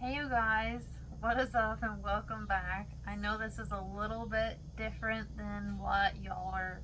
Hey you guys, what is up and welcome back. I know this is a little bit different than what y'all are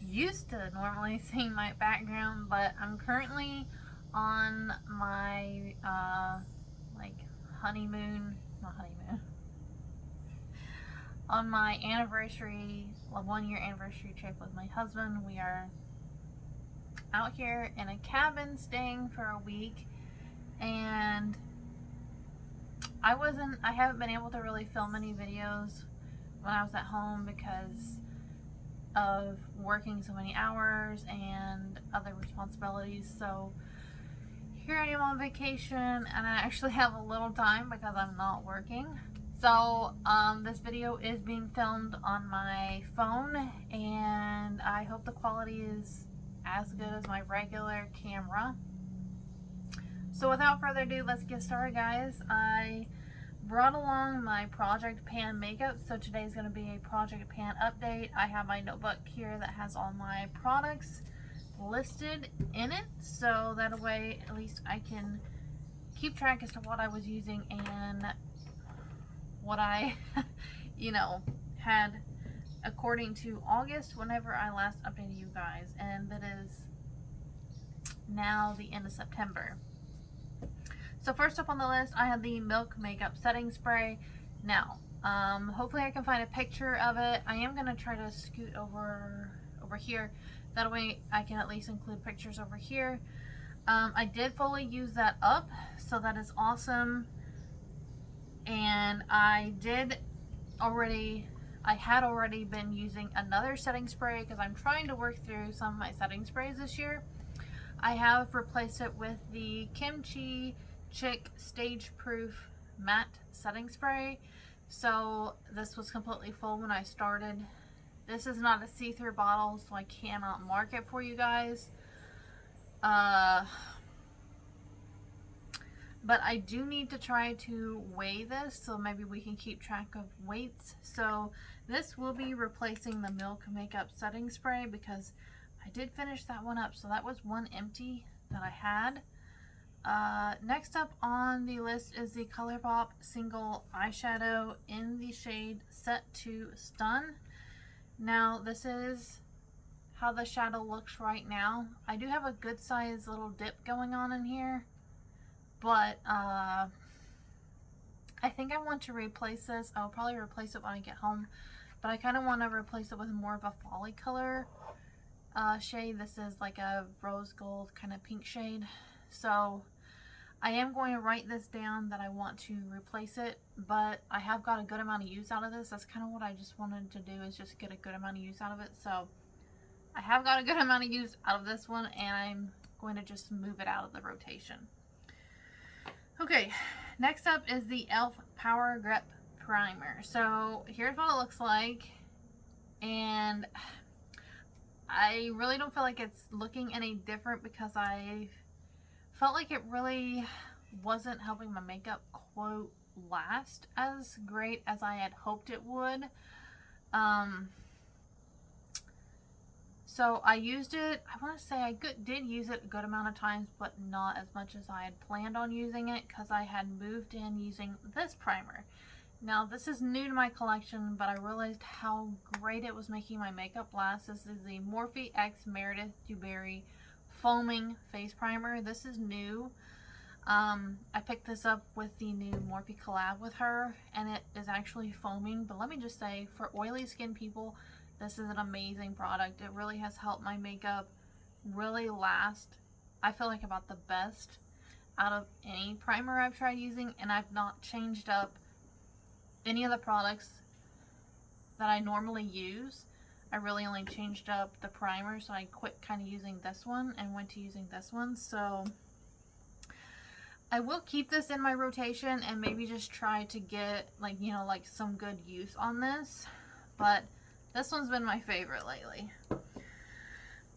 used to normally seeing my background, but I'm currently on my like honeymoon, not honeymoon, on my anniversary, 1 year anniversary trip with my husband. We are out here in a cabin staying for a week, and I haven't been able to really film any videos when I was at home because of working so many hours and other responsibilities. So here I am on vacation, and I actually have a little time because I'm not working. So this video is being filmed on my phone, and I hope the quality is as good as my regular camera. So without further ado, let's get started, guys. I brought along my Project Pan makeup, so today's going to be a Project Pan update. I have my notebook here that has all my products listed in it, so that way at least I can keep track as to what I was using and what I had according to August whenever I last updated you guys, and that is now the end of September. So first up on the list, I have the Milk Makeup Setting Spray. Now, hopefully I can find a picture of it. I am going to try to scoot over here. That way I can at least include pictures over here. I did fully use that up, so that is awesome. And I had already been using another setting spray because I'm trying to work through some of my setting sprays this year. I have replaced it with the Kimchi Chick Stage Proof Matte Setting Spray. So this was completely full when I started. This is not a see-through bottle, so I cannot mark it for you guys. But I do need to try to weigh this, so maybe we can keep track of weights. So this will be replacing the Milk Makeup Setting Spray because I did finish that one up, so that was one empty that I had. Next up on the list is the ColourPop Single Eyeshadow in the shade Set to Stun. Now this is how the shadow looks right now. I do have a good size little dip going on in here, but I think I want to replace this. I'll probably replace it when I get home, but I kind of want to replace it with more of a folly color shade. This is like a rose gold kind of pink shade. So I am going to write this down that I want to replace it, but I have got a good amount of use out of this. That's kind of what I just wanted to do, is just get a good amount of use out of it. So I have got a good amount of use out of this one, and I'm going to just move it out of the rotation. Okay, next up is the e.l.f. Power Grip Primer. So here's what it looks like, and I really don't feel like it's looking any different because I felt like it really wasn't helping my makeup quote last as great as I had hoped it would. So I used it, I want to say I did use it a good amount of times, but not as much as I had planned on using it because I had moved in using this primer. Now this is new to my collection, but I realized how great it was making my makeup last. This is the Morphe X Meredith Dewberry Foaming Face Primer. This is new. I picked this up with the new Morphe collab with her, and it is actually foaming. But let me just say, for oily skin people, this is an amazing product. It really has helped my makeup really last, I feel like, about the best out of any primer I've tried using, and I've not changed up any of the products that I normally use. I really only changed up the primer, so I quit kind of using this one and went to using this one. So I will keep this in my rotation and maybe just try to get like some good use on this, but this one's been my favorite lately.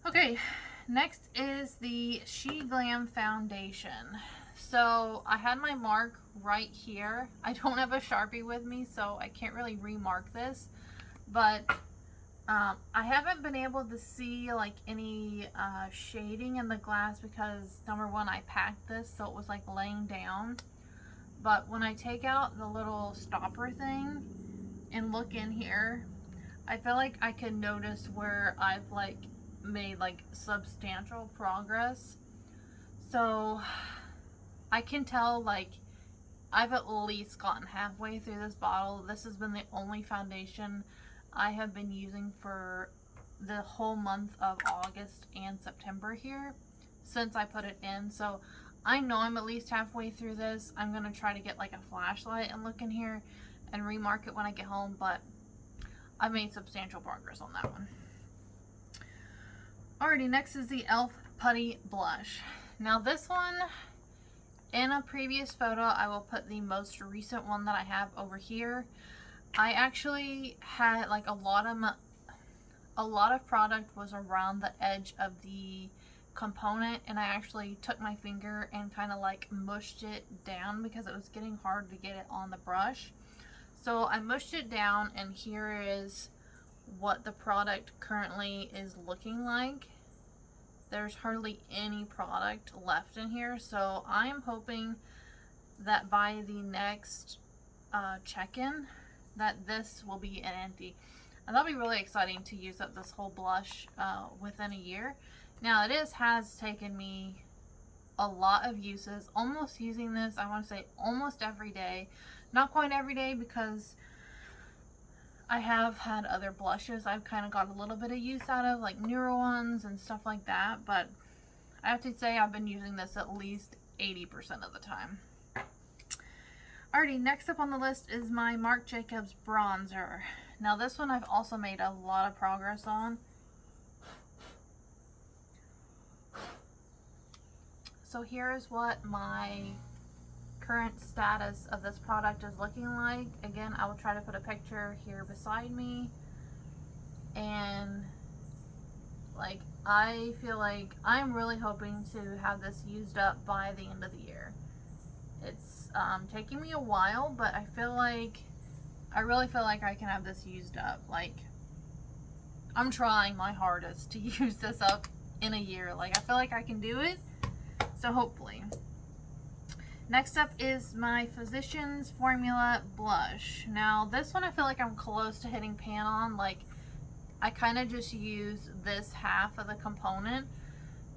Okay, next is the She Glam Foundation. So I had my mark right here. I don't have a Sharpie with me, so I can't really remark this, but I haven't been able to see like any shading in the glass because number one, I packed this so it was like laying down. but when I take out the little stopper thing and look in here, I feel like I can notice where I've like made like substantial progress. So I can tell like I've at least gotten halfway through this bottle. This has been the only foundation I have been using for the whole month of August and September here since I put it in. So I know I'm at least halfway through this. I'm going to try to get like a flashlight and look in here and remark it when I get home, but I made substantial progress on that one. Alrighty, next is the e.l.f. Putty Blush. Now this one, in a previous photo, I will put the most recent one that I have over here. I actually had like a lot of product was around the edge of the component, and I actually took my finger and kind of like mushed it down because it was getting hard to get it on the brush. So I mushed it down, and here is what the product currently is looking like. There's hardly any product left in here, so I am hoping that by the next check-in that this will be empty. And that'll be really exciting to use up this whole blush within a year. Now has taken me a lot of uses, almost using this, I want to say almost every day. Not quite every day because I have had other blushes I've kind of got a little bit of use out of, like newer ones and stuff like that, but I have to say I've been using this at least 80% of the time. Alrighty, next up on the list is my Marc Jacobs bronzer. Now this one I've also made a lot of progress on. So here is what my current status of this product is looking like. Again, I will try to put a picture here beside me, and like I feel like I'm really hoping to have this used up by the end of the year. It's taking me a while, but I really feel like I can have this used up. Like, I'm trying my hardest to use this up in a year. Like, I feel like I can do it, so hopefully. Next up is my Physicians Formula Blush. Now, this one I feel like I'm close to hitting pan on. Like, I kind of just use this half of the component.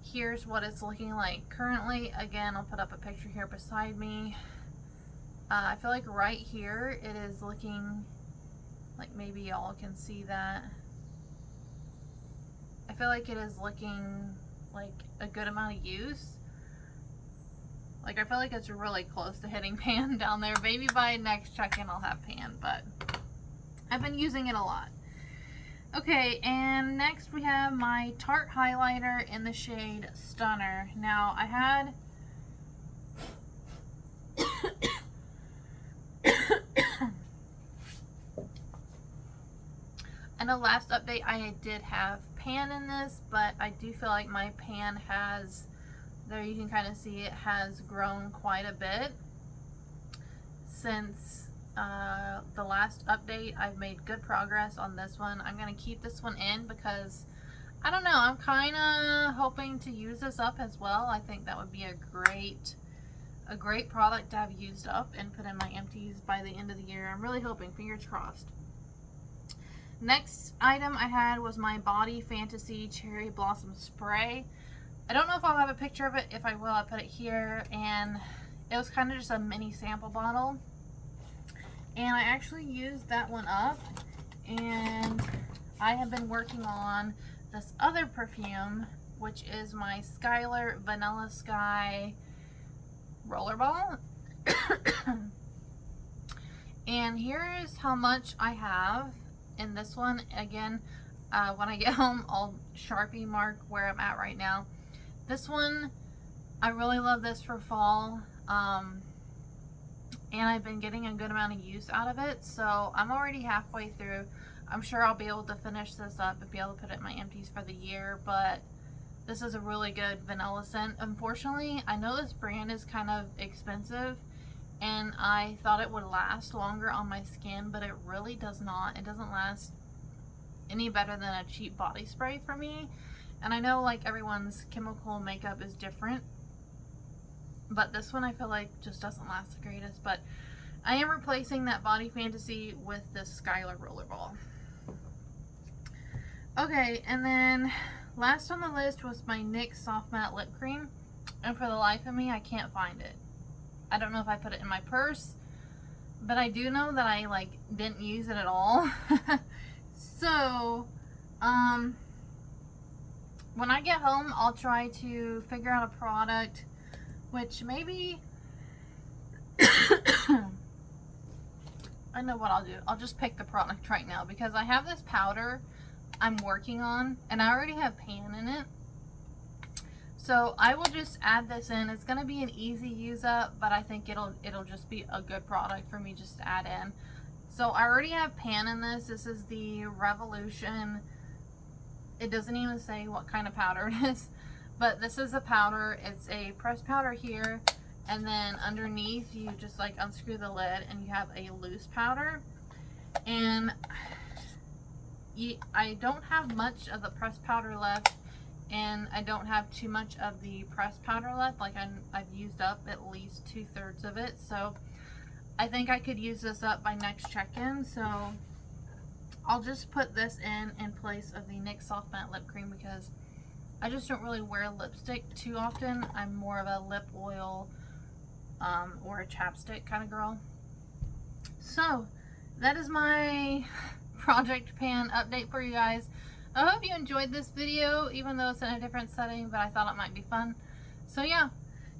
Here's what it's looking like currently. Again, I'll put up a picture here beside me. I feel like right here it is looking like, maybe y'all can see that. I feel like it is looking like a good amount of use. Like, I feel like it's really close to hitting pan down there. Maybe by next check-in I'll have pan, but I've been using it a lot. Okay, and next we have my Tarte highlighter in the shade Stunner. Now, I had in the last update I did have pan in this, but I do feel like my pan has, there you can kind of see it has grown quite a bit since the last update. I've made good progress on this one. I'm going to keep this one in because, I don't know, I'm kind of hoping to use this up as well. I think that would be a great product to have used up and put in my empties by the end of the year. I'm really hoping, fingers crossed. Next item I had was my Body Fantasy Cherry Blossom Spray. I don't know if I'll have a picture of it. If I will, I'll put it here. And it was kind of just a mini sample bottle. And I actually used that one up. And I have been working on this other perfume, which is my Skylar Vanilla Sky Rollerball. And here is how much I have in this one. Again, when I get home, I'll Sharpie mark where I'm at right now. This one, I really love this for fall, and I've been getting a good amount of use out of it, so I'm already halfway through. I'm sure I'll be able to finish this up and be able to put it in my empties for the year, but this is a really good vanilla scent. Unfortunately, I know this brand is kind of expensive, and I thought it would last longer on my skin, but it really does not. It doesn't last any better than a cheap body spray for me. And I know like everyone's chemical makeup is different, but this one I feel like just doesn't last the greatest. But I am replacing that Body Fantasy with this Skylar Rollerball. Okay, and then last on the list was my NYX Soft Matte Lip Cream, and for the life of me I can't find it. I don't know if I put it in my purse, but I do know that I like didn't use it at all. So when I get home, I'll try to figure out a product, which maybe I know what I'll do. I'll just pick the product right now, because I have this powder I'm working on and I already have pan in it. So I will just add this in. It's going to be an easy use up, but I think it'll just be a good product for me just to add in. So I already have pan in this. This is the Revolution. It doesn't even say what kind of powder it is, but this is a powder. It's a pressed powder here, and then underneath you just like unscrew the lid and you have a loose powder. And I don't have much of the pressed powder left, and I don't have too much of the pressed powder left. Like I've used up at least 2/3 of it, so I think I could use this up by next check-in. So I'll just put this in place of the NYX Soft Matte Lip Cream, because I just don't really wear lipstick too often. I'm more of a lip oil or a chapstick kind of girl. So that is my project pan update for you guys. I hope you enjoyed this video, even though it's in a different setting, but I thought it might be fun. So yeah,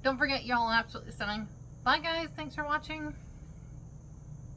don't forget, y'all are absolutely stunning. Bye guys, thanks for watching.